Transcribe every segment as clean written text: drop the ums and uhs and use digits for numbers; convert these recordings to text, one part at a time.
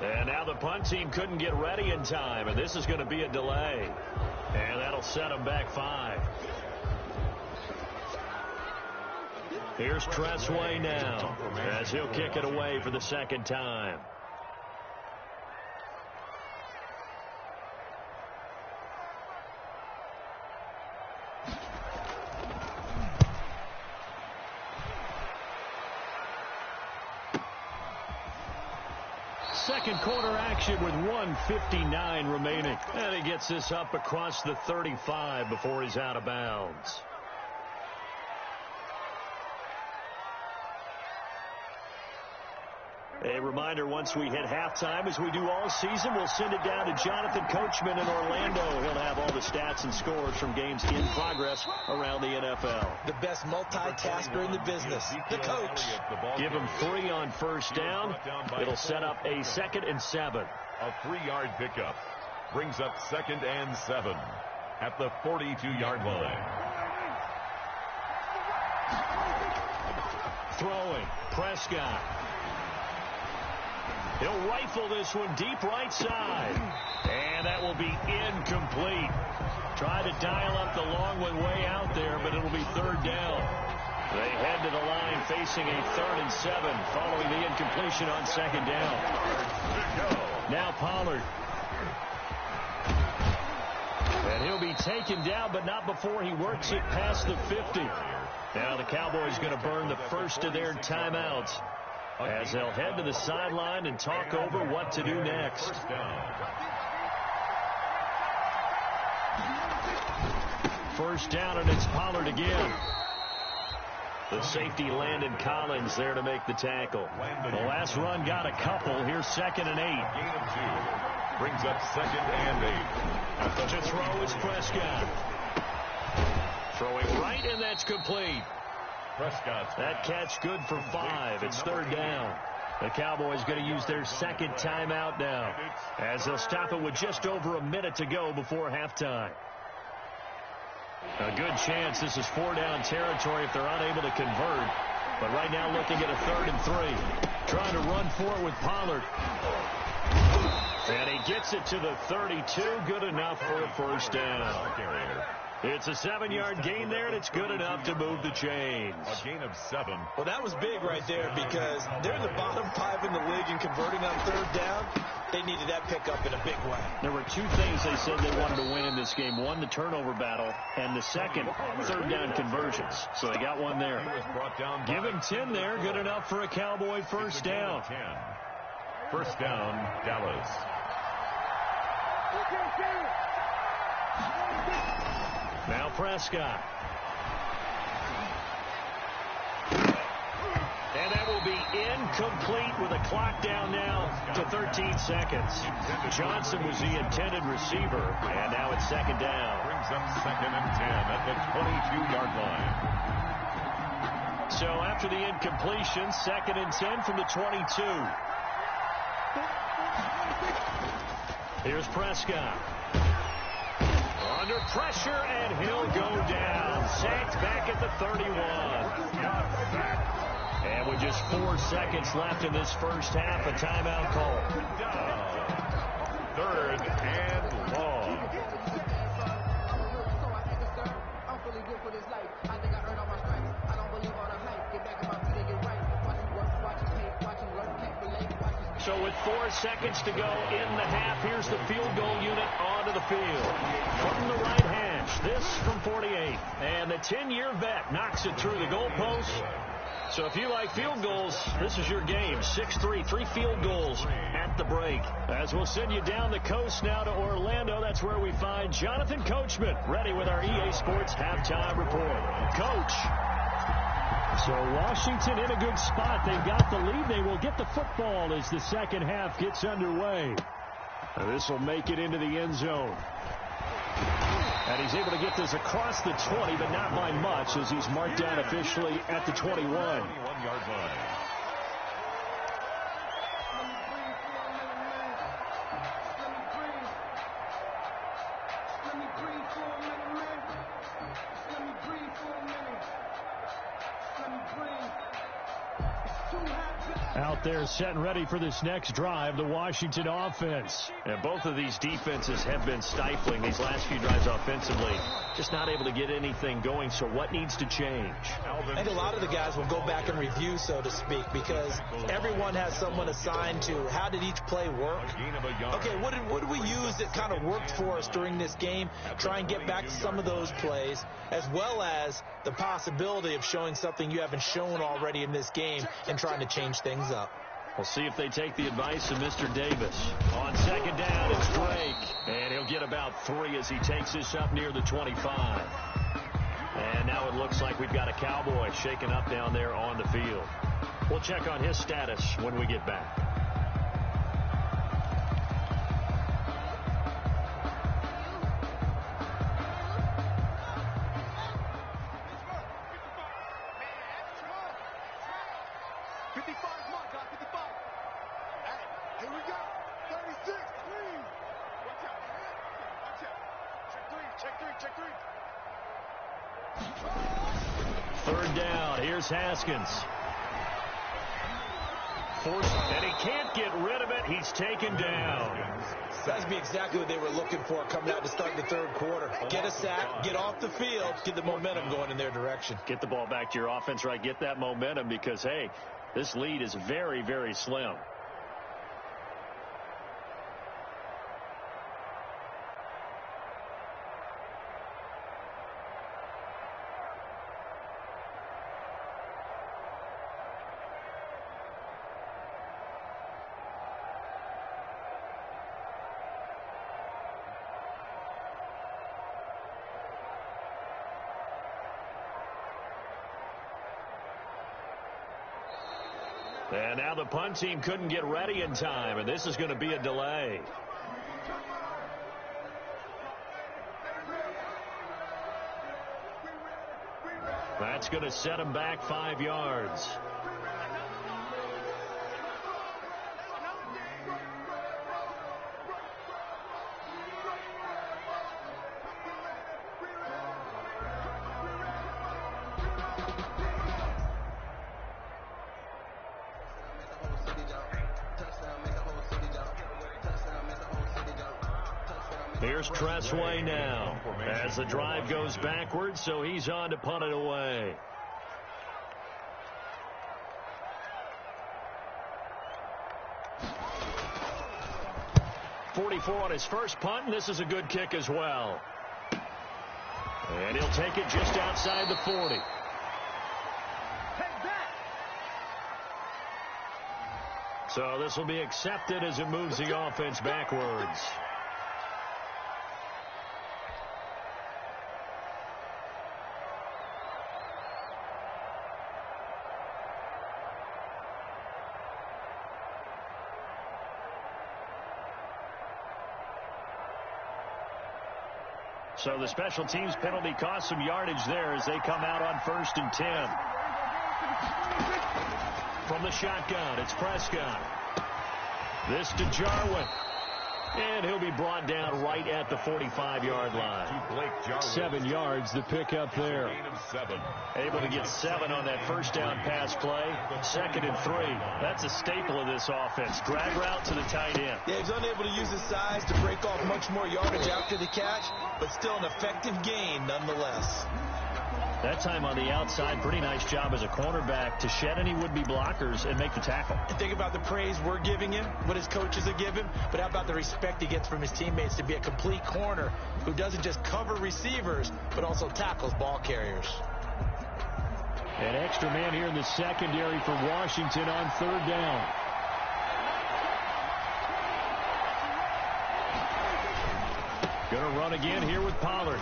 And now the punt team couldn't get ready in time, and this is going to be a delay. And that'll set them back 5. Here's Tressway now, as he'll kick it away for the second time. Second quarter action with 1:59 remaining. And he gets this up across the 35 before he's out of bounds. A reminder, once we hit halftime, as we do all season, we'll send it down to Jonathan Coachman in Orlando. He'll have all the stats and scores from games in progress around the NFL. The best multitasker in the business, the coach. Give him 3 on first down. It'll set up a 2nd and 7. A 3-yard pickup brings up 2nd and 7 at the 42-yard line. Throwing, Prescott. He'll rifle this one deep right side. And that will be incomplete. Try to dial up the long one way out there, but it'll be 3rd down. They head to the line facing a 3rd and 7 following the incompletion on 2nd down. Now Pollard. And he'll be taken down, but not before he works it past the 50. Now the Cowboys going to burn the first of their timeouts, as they'll head to the sideline and talk over what to do next. First down, and it's Pollard again. The safety, Landon Collins, there to make the tackle. The last run got a couple. Here's 2nd and 8. Gain of 2. Brings up 2nd and 8. To throw is Prescott. Throwing right, and that's complete. That catch good for 5. It's 3rd down. The Cowboys going to use their 2nd timeout now, as they'll stop it with just over a minute to go before halftime. A good chance this is 4-down territory if they're unable to convert. But right now looking at a 3rd and 3. Trying to run for it with Pollard. And he gets it to the 32. Good enough for a first down. It's a 7-yard gain there, and it's good enough to move the chains. A gain of 7. Well, that was big right there, because they're in the bottom 5 in the league in converting on 3rd down. They needed that pickup in a big way. There were 2 things they said they wanted to win in this game. 1, the turnover battle, and the 2nd, 3rd down conversions. So they got 1 there. Give him 10 there. Good enough for a Cowboy first down. First down, Dallas. Now Prescott. And that will be incomplete with a clock down now to 13 seconds. Johnson was the intended receiver, and now it's 2nd down. Brings up 2nd and 10 at the 22-yard line. So after the incompletion, 2nd and 10 from the 22. Here's Prescott. Under pressure, and he'll go down. Sacked back at the 31. And with just 4 seconds left in this first half, a timeout call. 3rd and long. So with 4 seconds to go in the half, here's the field goal unit onto the field. From the right hash, this from 48. And the 10-year vet knocks it through the goalpost. So if you like field goals, this is your game. 6-3, 3 field goals at the break. As we'll send you down the coast now to Orlando, that's where we find Jonathan Coachman, ready with our EA Sports halftime report. Coach. So Washington in a good spot. They've got the lead. They will get the football as the second half gets underway. This will make it into the end zone. And he's able to get this across the 20, but not by much, as he's marked down officially at the 21. 21-yard line. Out there setting ready for this next drive, the Washington offense. And both of these defenses have been stifling these last few drives offensively. Just not able to get anything going, so what needs to change? I think a lot of the guys will go back and review, so to speak, because everyone has someone assigned to how did each play work. Okay, what did we use that kind of worked for us during this game? Try and get back to some of those plays, as well as the possibility of showing something you haven't shown already in this game and trying to change things up. We'll see if they take the advice of Mr. Davis. On second down, it's Drake. And he'll get about 3 as he takes this up near the 25. And now it looks like we've got a Cowboy shaken up down there on the field. We'll check on his status when we get back. Third down. Here's Haskins. And he can't get rid of it. He's taken down. That's be exactly what they were looking for coming out to start the third quarter. Get a sack, get off the field, get the momentum going in their direction. Get the ball back to your offense, right? Get that momentum because, hey, this lead is very, very slim. And now the punt team couldn't get ready in time, and this is going to be a delay. That's going to set him back 5 yards. Here's Tressway now as the drive goes backwards, so he's on to punt it away. .44 on his first punt, and this is a good kick as well. And he'll take it just outside the 40. So this will be accepted as it moves the offense backwards. So the special teams penalty cost some yardage there as they come out on 1st and 10. From the shotgun, it's Prescott. This to Jarwin. And he'll be brought down right at the 45-yard line. 7 yards to pick up there. Able to get 7 on that first down pass play. 2nd and 3. That's a staple of this offense. Drag route to the tight end. Yeah, he's unable to use his size to break off much more yardage after the catch, but still an effective gain nonetheless. That time on the outside, pretty nice job as a cornerback to shed any would-be blockers and make the tackle. And think about the praise we're giving him, what his coaches are giving, but how about the respect he gets from his teammates to be a complete corner who doesn't just cover receivers, but also tackles ball carriers. An extra man here in the secondary for Washington on 3rd down. Going to run again here with Pollard.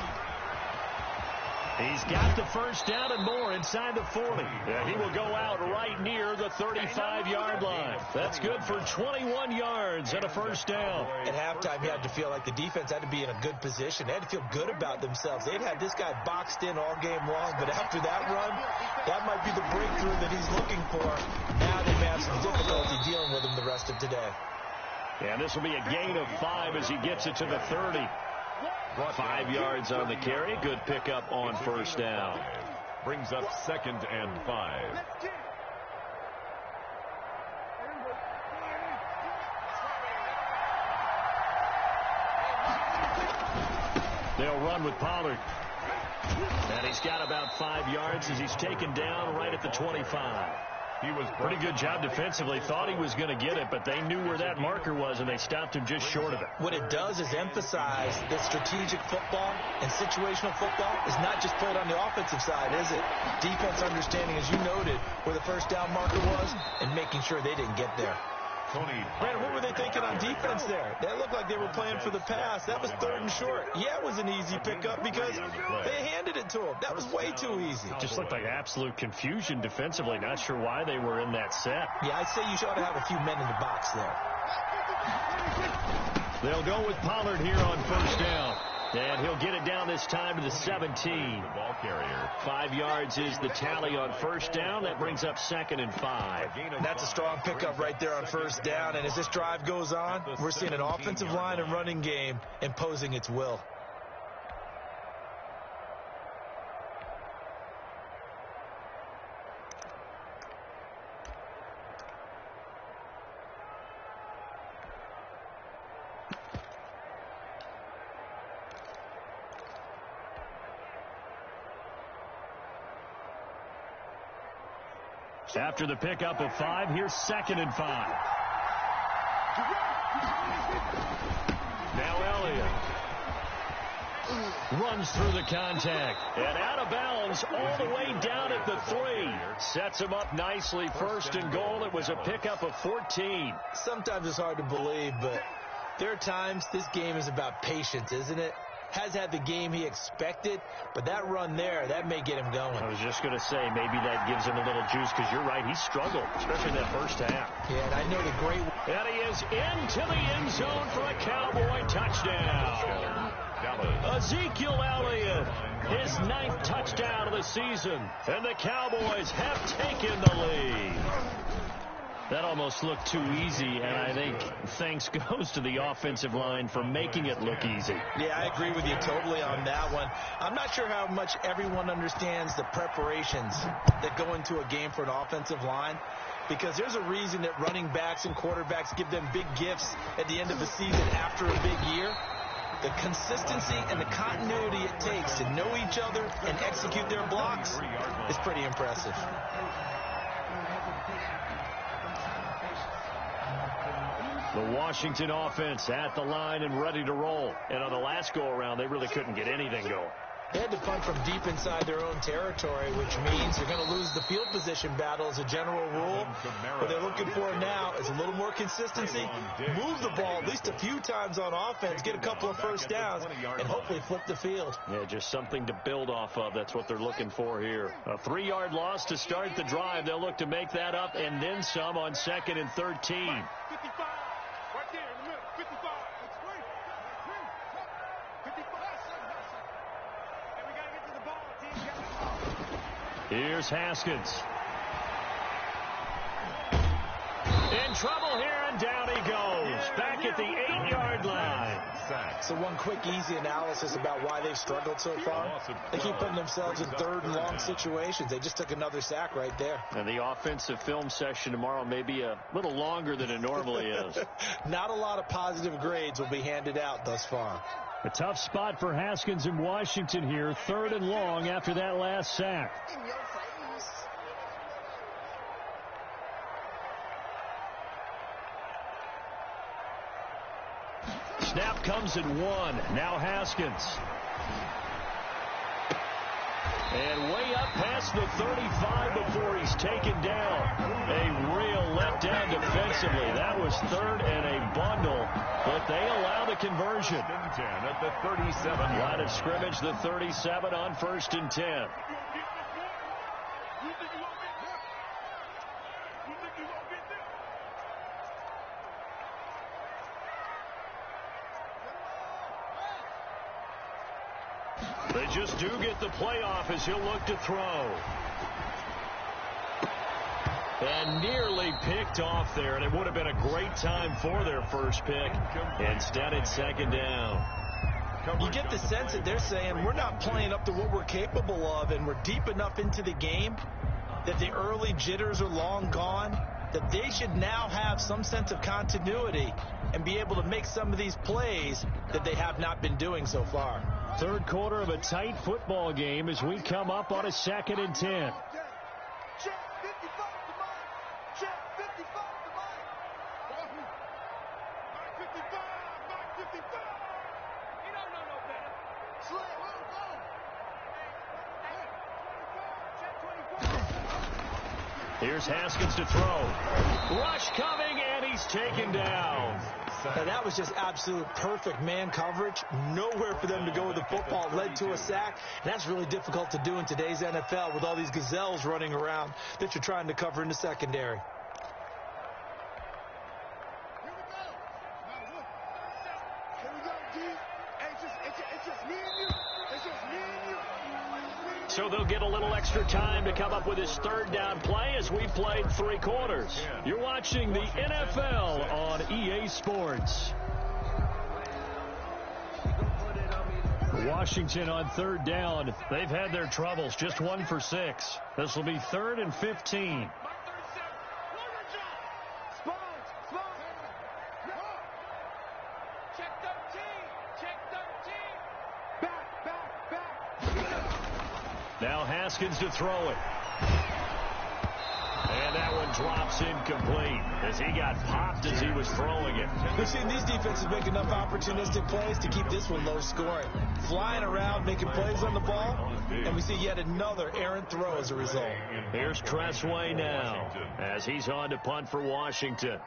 He's got the first down and more inside the 40. Yeah, he will go out right near the 35-yard line. That's good for 21 yards and a first down. At halftime, you had to feel like the defense had to be in a good position. They had to feel good about themselves. They'd had this guy boxed in all game long, but after that run, that might be the breakthrough that he's looking for. Now they may have some difficulty dealing with him the rest of today. And this will be a gain of 5 as he gets it to the 30. 5 yards on the carry. Good pickup on first down. .5 brings up 2nd and 5. 2nd They'll run with Pollard. And he's got about 5 yards as he's taken down right at the 25. He was pretty good job defensively. Thought he was going to get it, but they knew where that marker was, and they stopped him just short of it. What it does is emphasize that strategic football and situational football is not just played on the offensive side, is it? Defense understanding, as you noted, where the first down marker was and making sure they didn't get there. Brandon, what were they thinking on defense there? They looked like they were playing for the pass. That was 3rd and short. Yeah, it was an easy pickup because they handed it to him. That was way too easy. It just looked like absolute confusion defensively. Not sure why they were in that set. Yeah, I'd say you should have a few men in the box there. They'll go with Pollard here on first down. And he'll get it down this time to the 17. The ball carrier. 5 yards is the tally on first down. That brings up 2nd and 5. That's a strong pickup right there on first down. And as this drive goes on, we're seeing an offensive line and running game imposing its will. After the pickup of 5, here's 2nd and 5. Now Elliott runs through the contact and out of bounds all the way down at the 3. Sets him up nicely. 1st and goal. It was a pickup of 14. Sometimes it's hard to believe, but there are times this game is about patience, isn't it? Has had the game he expected, but that run there, that may get him going. I was just going to say, maybe that gives him a little juice, because you're right, he struggled, especially in that first half. Yeah, and I know the great... And he is into the end zone for a Cowboy touchdown. Ezekiel Elliott, his 9th touchdown of the season, and the Cowboys have taken the lead. That almost looked too easy, and I think thanks goes to the offensive line for making it look easy. Yeah, I agree with you totally on that one. I'm not sure how much everyone understands the preparations that go into a game for an offensive line, because there's a reason that running backs and quarterbacks give them big gifts at the end of the season after a big year. The consistency and the continuity it takes to know each other and execute their blocks is pretty impressive. The Washington offense at the line and ready to roll. And on the last go-around, they really couldn't get anything going. They had to punt from deep inside their own territory, which means they're going to lose the field position battle as a general rule. What they're looking for now is a little more consistency, move the ball at least a few times on offense, get a couple of first downs, and hopefully flip the field. Yeah, just something to build off of. That's what they're looking for here. A 3-yard loss to start the drive. They'll look to make that up and then some on 2nd and 13. Here's Haskins. In trouble here, and down he goes. Back at the 8-yard line. So one quick, easy analysis about why they've struggled so far. They keep putting themselves in 3rd and long situations. They just took another sack right there. And the offensive film session tomorrow may be a little longer than it normally is. Not a lot of positive grades will be handed out thus far. A tough spot for Haskins in Washington here. 3rd and long after that last sack. Snap comes at 1. Now Haskins. And way up past the 35 before he's taken down. A real letdown defensively. That was 3rd and a bundle, but they allow the conversion. 10 at the 37. Line of scrimmage, the 37 on 1st and 10. They just do get the playoff as he'll look to throw. And nearly picked off there, and it would have been a great time for their first pick. Instead, it's 2nd down. You get the sense that they're saying we're not playing up to what we're capable of, and we're deep enough into the game that the early jitters are long gone, that they should now have some sense of continuity and be able to make some of these plays that they have not been doing so far. Third quarter of a tight football game as we come up on a 2nd and 10. Here's Haskins to throw. Rush coming, and he's taken down. Now, that was just absolute perfect man coverage. Nowhere for them to go with the football. Led to a sack. And that's really difficult to do in today's NFL with all these gazelles running around that you're trying to cover in the secondary. So they'll get a little extra time to come up with his 3rd down play as we played 3 quarters. You're watching the NFL on EA Sports. Washington on 3rd down. They've had their troubles, just 1 for 6. This will be 3rd and 15. Now Haskins to throw it. And that one drops incomplete as he got popped as he was throwing it. We've seen these defenses make enough opportunistic plays to keep this one low scoring. Flying around, making plays on the ball, and we see yet another errant throw as a result. Here's Tressway now as he's on to punt for Washington.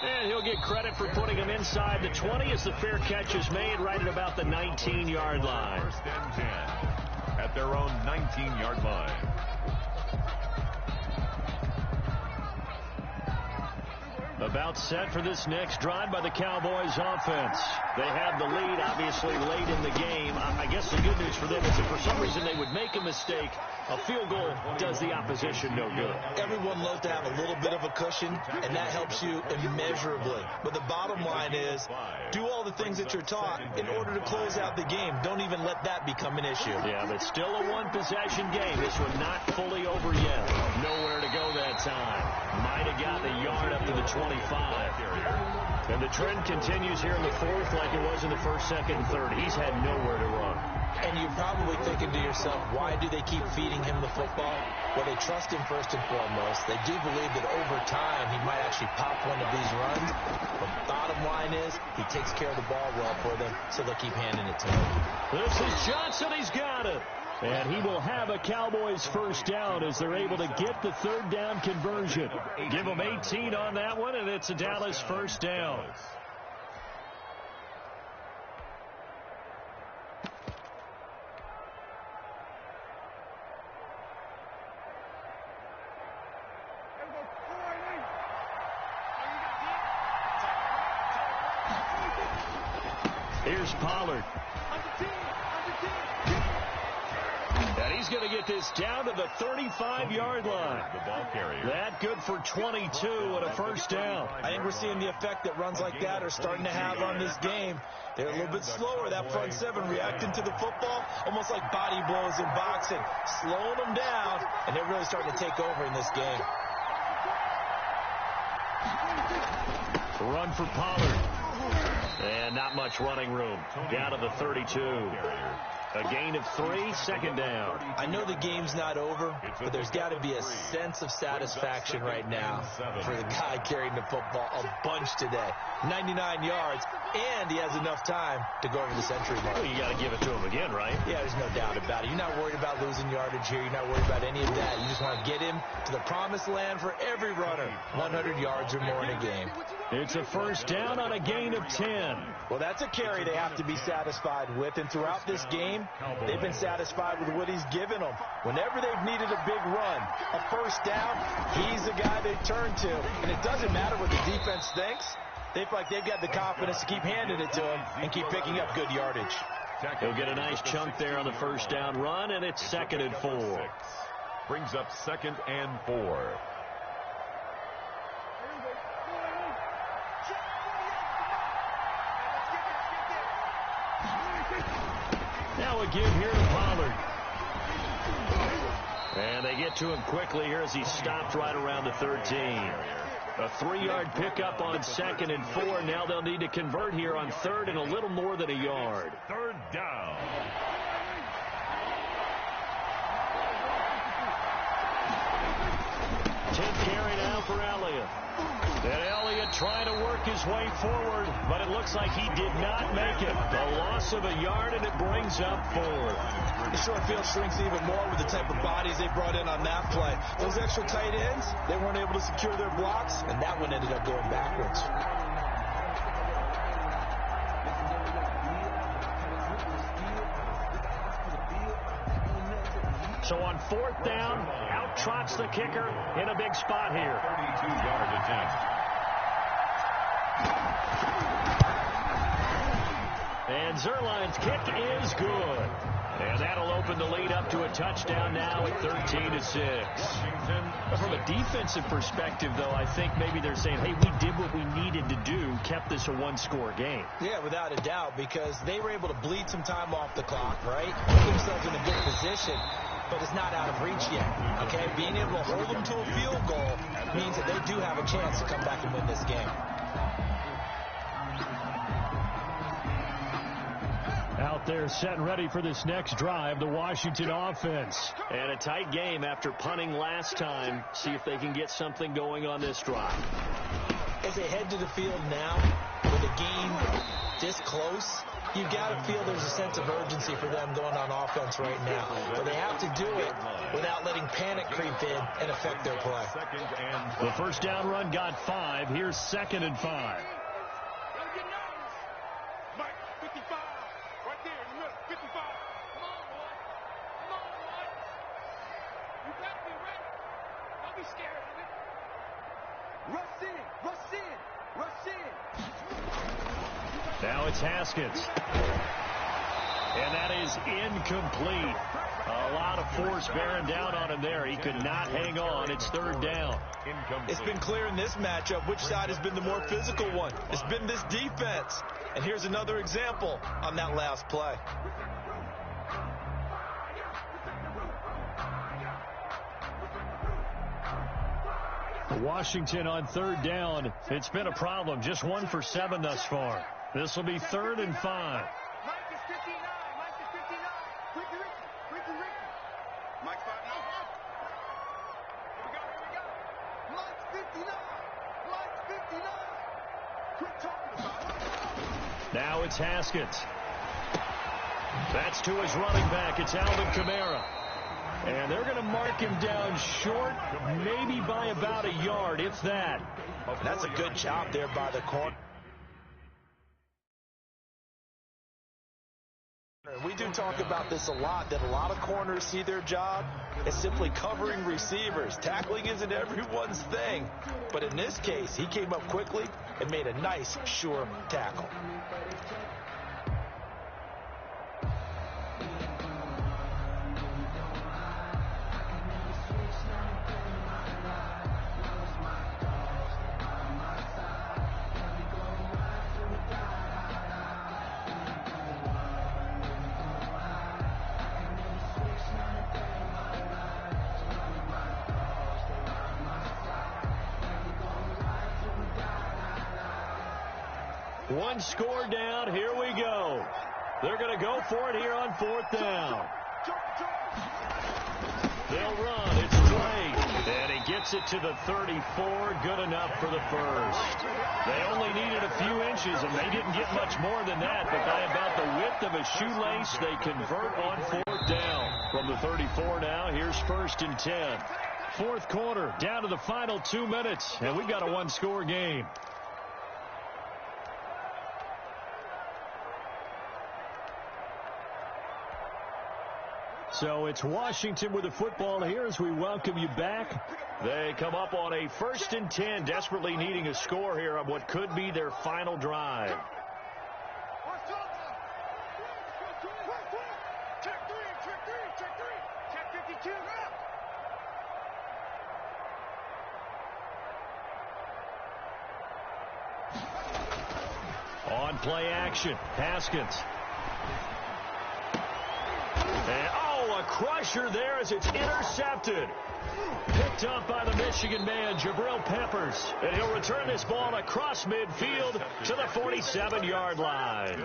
And he'll get credit for putting him inside the 20 as the fair catch is made right at about the 19-yard line. 1st and 10 at their own 19-yard line. About set for this next drive by the Cowboys offense. They have the lead, obviously, late in the game. I guess the good news for them is if for some reason they would make a mistake, a field goal does the opposition no good. Everyone loves to have a little bit of a cushion, and that helps you immeasurably. But the bottom line is, do all the things that you're taught in order to close out the game. Don't even let that become an issue. Yeah, but still a one-possession game. This one not fully over yet. Nowhere to go that time. Might have gotten a yard up to the 25. And the trend continues here in the 4th like it was in the 1st, 2nd, and 3rd. He's had nowhere to run. And you're probably thinking to yourself, why do they keep feeding him the football? Well, they trust him first and foremost. They do believe that over time he might actually pop one of these runs. But the bottom line is he takes care of the ball well for them, so they'll keep handing it to him. This is Johnson. He's got it. And he will have a Cowboys 1st down as they're able to get the 3rd down conversion. Give them 18 on that one, and it's a Dallas 1st down. Here's Pollard. And he's going to get this down to the 35-yard line. The ball carrier. That good for 22 and a 1st down. I think we're seeing the effect that runs like that are starting to have on this game. They're a little bit slower, that front 7, reacting to the football, almost like body blows in boxing, slowing them down, and they're really starting to take over in this game. Run for Pollard. And not much running room. Down to the 32. A gain of 3, 2nd down. I know the game's not over, but there's got to be a sense of satisfaction right now for the guy carrying the football a bunch today. 99 yards, and he has enough time to go over the century mark. Well, you got to give it to him again, right? Yeah, there's no doubt about it. You're not worried about losing yardage here. You're not worried about any of that. You just want to get him to the promised land for every runner. 100 yards or more in a game. It's a 1st down on a gain of 10. Well, that's a carry they have to be satisfied with, and throughout this game, they've been satisfied with what he's given them. Whenever they've needed a big run, a 1st down, he's the guy they turn to. And it doesn't matter what the defense thinks. They feel like they've got the confidence to keep handing it to him and keep picking up good yardage. He'll get a nice chunk there on the 1st down run, and it's 2nd and 4. Brings up 2nd and 4. Now a give here to Pollard. And they get get to him quickly here as he stopped right around the 13. A 3-yard pickup on 2nd and 4. Now they'll need to convert here on 3rd and a little more than a yard. 3rd down. Tenth carry now for Elliott. And Elliott trying to work his way forward, but it looks like he did not make it. The loss of a yard, and it brings up 4th. The short field shrinks even more with the type of bodies they brought in on that play. Those extra tight ends, they weren't able to secure their blocks, and that one ended up going backwards. So on 4th down, out trots the kicker in a big spot here. 32-yard attempt. And Zerline's kick is good. And that'll open the lead up to a touchdown now at 13-6. From a defensive perspective, though, I think maybe they're saying, hey, we did what we needed to do, kept this a one-score game. Yeah, without a doubt, because they were able to bleed some time off the clock, right? Put themselves in a good position, but it's not out of reach yet, okay? Being able to hold them to a field goal means that they do have a chance to come back and win this game. Out there set and ready for this next drive, the Washington offense. And a tight game after punting last time. See if they can get something going on this drive. As they head to the field now, with a game this close, you've got to feel there's a sense of urgency for them going on offense right now. But they have to do it without letting panic creep in and affect their play. The first down run got 5. Here's 2nd and 5. Now it's Haskins. And that is incomplete. A lot of force bearing down on him there. He could not hang on. It's 3rd down. It's been clear in this matchup which side has been the more physical one. It's been this defense. And here's another example on that last play. Washington on 3rd down. It's been a problem. Just 1 for 7 thus far. This will be 3rd and 5. Now it's Haskins. That's to his running back. It's Alvin Kamara. And they're going to mark him down short, maybe by about a yard, if that. That's a good job there by the corner. We do talk about this a lot, that a lot of corners see their job as simply covering receivers. Tackling isn't everyone's thing. But in this case, he came up quickly and made a nice, sure tackle. One score down. Here we go. They're going to go for it here on 4th down. They'll run. It's Drake. And he gets it to the 34. Good enough for the first. They only needed a few inches, and they didn't get much more than that. But by about the width of a shoelace, they convert on 4th down. From the 34 now, here's 1st and 10. 4th quarter, down to the final 2 minutes, and we've got a one-score game. So it's Washington with the football here as we welcome you back. They come up on a 1st and 10, desperately needing a score here on what could be their final drive. On play action, Haskins. And, a crusher there as it's intercepted. Picked up by the Michigan man, Jabril Peppers. And he'll return this ball across midfield to the 47-yard line.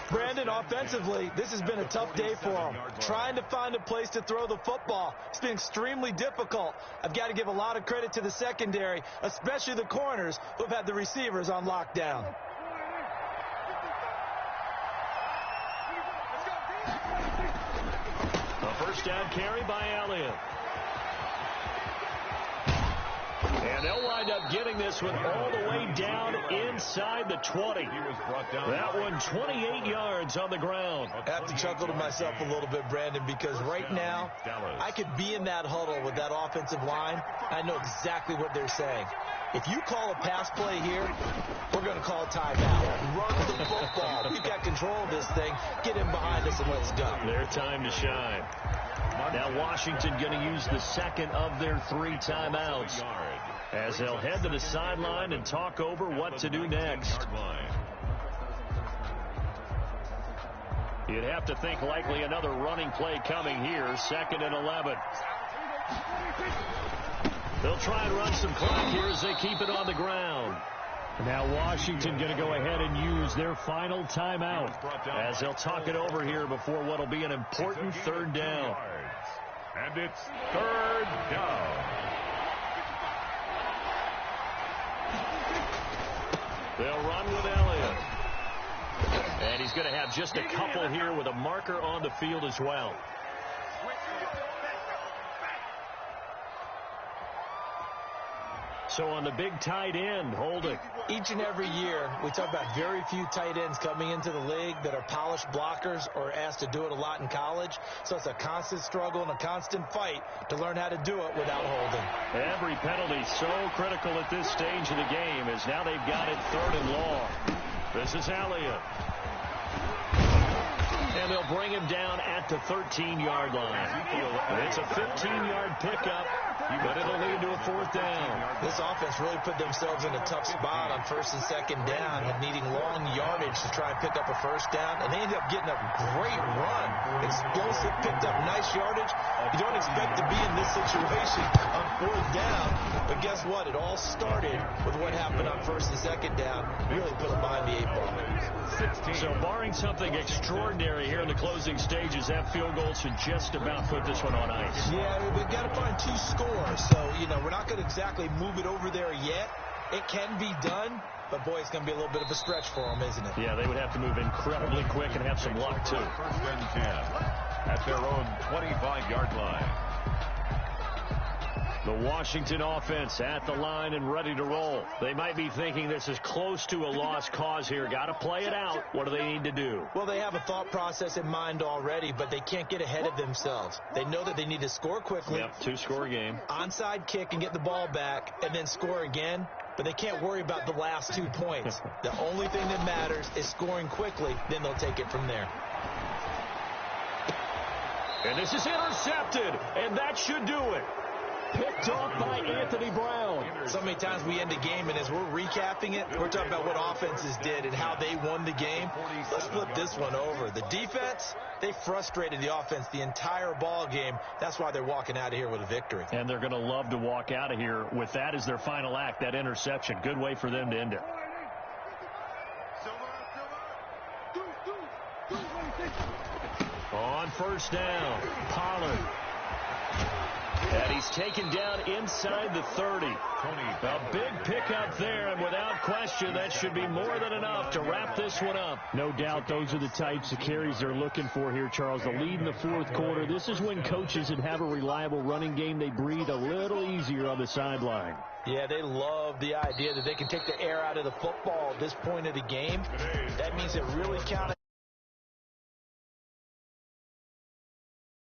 Brandon, offensively, this has been a tough day for him. Trying to find a place to throw the football. It's been extremely difficult. I've got to give a lot of credit to the secondary, especially the corners who have had the receivers on lockdown. A first down carry by Elliott. And they'll wind up getting this one all the way down inside the 20. That one 28 yards on the ground. I have to chuckle to myself a little bit, Brandon, because right now I could be in that huddle with that offensive line. I know exactly what they're saying. If you call a pass play here, we're going to call a timeout. Run the football. We've got control of this thing. Get in behind us and let's go. Their time to shine. Now Washington going to use the second of their 3 timeouts as they'll head to the sideline and talk over what to do next. You'd have to think likely another running play coming here. 2nd and 11. They'll try and run some clock here as they keep it on the ground. Now Washington going to go ahead and use their final timeout as they'll talk it over here before what will be an important 3rd down. And it's 3rd down. They'll run with Elliott. And he's going to have just a couple here with a marker on the field as well. So on the big tight end, holding. Each and every year, we talk about very few tight ends coming into the league that are polished blockers or asked to do it a lot in college. So it's a constant struggle and a constant fight to learn how to do it without holding. Every penalty so critical at this stage of the game as now they've got it 3rd and long. This is Elliott. And they'll bring him down at the 13-yard line. It's a 15-yard pickup, but it'll lead to a 4th down. This offense really put themselves in a tough spot on 1st and 2nd down, and needing long yardage to try and pick up a 1st down, and they ended up getting a great run. Explosive, picked up nice yardage. You don't expect to be in this situation on 4th down, but guess what? It all started with what happened on 1st and 2nd down. Really put them behind the 8 ball. So barring something extraordinary here in the closing stages, that field goal should just about put this one on ice. Yeah, we've got to find 2 scores. So, we're not going to exactly move it over there yet. It can be done, but, boy, it's going to be a little bit of a stretch for them, isn't it? Yeah, they would have to move incredibly quick and have some luck, too. 1st and 10 at their own 25-yard line. The Washington offense at the line and ready to roll. They might be thinking this is close to a lost cause here. Got to play it out. What do they need to do? Well, they have a thought process in mind already, but they can't get ahead of themselves. They know that they need to score quickly. Yep, 2-score game. Onside kick and get the ball back and then score again. But they can't worry about the last 2 points. The only thing that matters is scoring quickly. Then they'll take it from there. And this is intercepted, and that should do it. Picked off by Anthony Brown. So many times we end a game, and as we're recapping it, we're talking about what offenses did and how they won the game. Let's flip this one over. The defense, they frustrated the offense the entire ball game. That's why they're walking out of here with a victory. And they're going to love to walk out of here with that as their final act, that interception. Good way for them to end it. On 1st down, Pollard. And he's taken down inside the 30. A big pickup there, and without question, that should be more than enough to wrap this one up. No doubt those are the types of carries they're looking for here, Charles. The lead in the 4th quarter. This is when coaches that have a reliable running game, they breathe a little easier on the sideline. Yeah, they love the idea that they can take the air out of the football at this point of the game. That means it really counted.